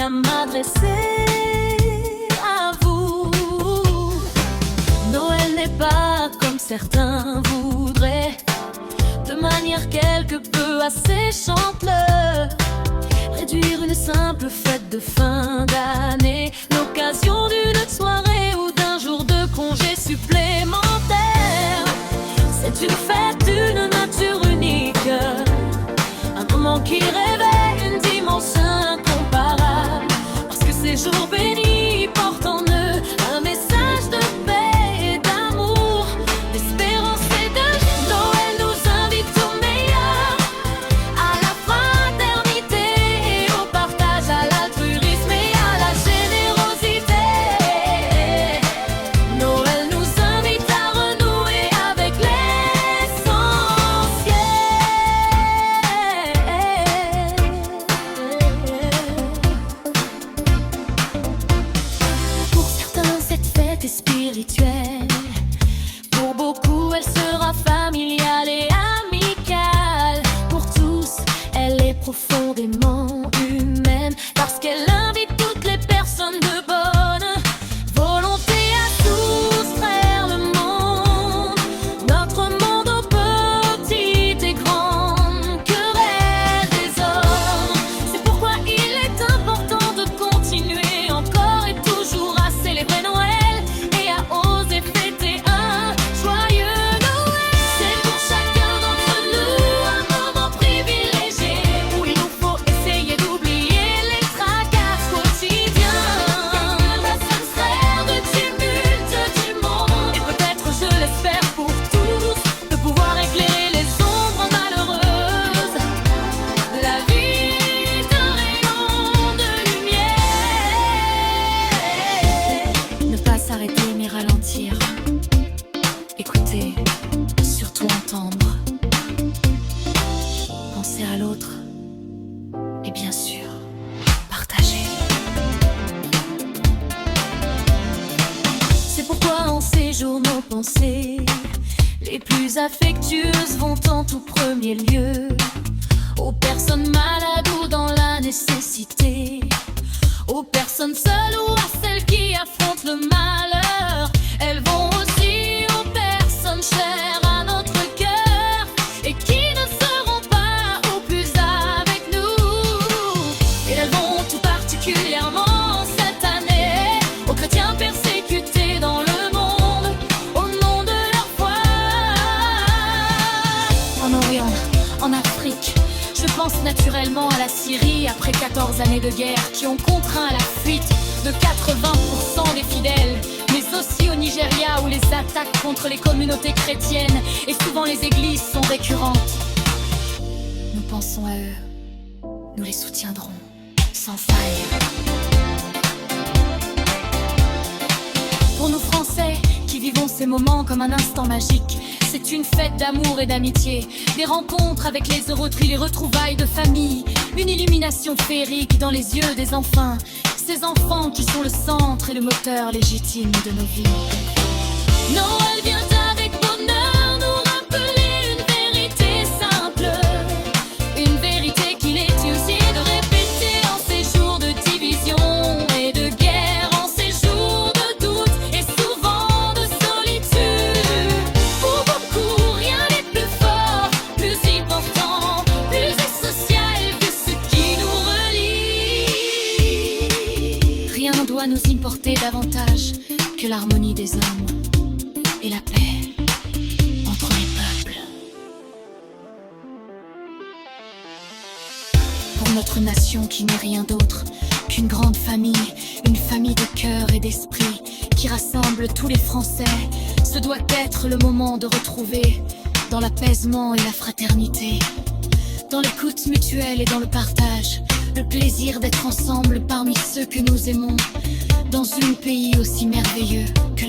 à m'adresser à vous. Noël n'est pas comme certains voudraient, de manière quelque peu assez chanteur, réduire une simple fête de fin d'année, l'occasion d'une soirée ou d'un jour de congé supplémentaire. C'est une fête d'une nature unique, un moment qui réveille une dimension incomparable, parce que ces jours bénis portent en eux un message de paix et d'amour, d'espérance et de joie. Noël nous invite au meilleur, à la fraternité et au partage, à l'altruisme et à la générosité. Noël nous invite à renouer avec Pour certains, cette fête est spirituelle. Pour beaucoup, elle sera familiale et amicale. Pour tous, elle est profondément humaine, parce qu'elle invite toutes les personnes de bonne volonté à soustraire le monde, notre monde aux petites et grandes querelles des hommes. C'est pourquoi il est important de continuer encore et toujours à célébrer Noël et à oser fêter un joyeux Noël. C'est pour chacun d'entre nous un moment privilégié, où il nous faut essayer d'oublier les tracas quotidiens, l'atmosphère de tumulte du monde, et peut-être, je l'espère pour tous, de pouvoir éclairer les ombres malheureuses de la vie d'un rayon de lumière. Ne pas s'arrêter mais ralentir, écouter, surtout entendre, penser à l'autre et bien sûr partager. C'est pourquoi en ces jours nos pensées les plus affectueuses vont en tout premier lieu aux personnes malades ou dans la nécessité, aux personnes seules ou à celles qui affrontent le malheur. Elles vont aussi aux personnes chères à notre cœur et qui ne seront pas au plus avec nous. Et elles vont tout particulièrement cette année aux chrétiens persécutés dans le monde au nom de leur foi. En Orient, en Afrique, je pense naturellement à la Syrie après 14 années de guerre qui ont contraint à la fuite de 80% des fidèles, mais aussi au Nigeria où les attaques contre les communautés chrétiennes et souvent les églises sont récurrentes. Nous pensons à eux, nous les soutiendrons sans faille. Pour nous Français qui vivons ces moments comme un instant magique, c'est une fête d'amour et d'amitié, des rencontres avec les heureux tris, les retrouvailles de famille, une illumination féerique dans les yeux des enfants, ces enfants qui sont le centre et le moteur légitime de nos vies. Noël vient avec bonheur nous rappeler une vérité simple, une vérité qu'il est utile de répéter en ces jours de division et de guerre, en ces jours de doute et souvent de solitude. Pour beaucoup, rien n'est plus fort, plus important, plus social que ce qui nous relie. Rien ne doit nous importer davantage que l'harmonie des hommes et la paix entre les peuples. Pour notre nation qui n'est rien d'autre qu'une grande famille, une famille de cœur et d'esprit qui rassemble tous les Français, ce doit être le moment de retrouver dans l'apaisement et la fraternité, dans l'écoute mutuelle et dans le partage, le plaisir d'être ensemble parmi ceux que nous aimons, dans un pays aussi merveilleux que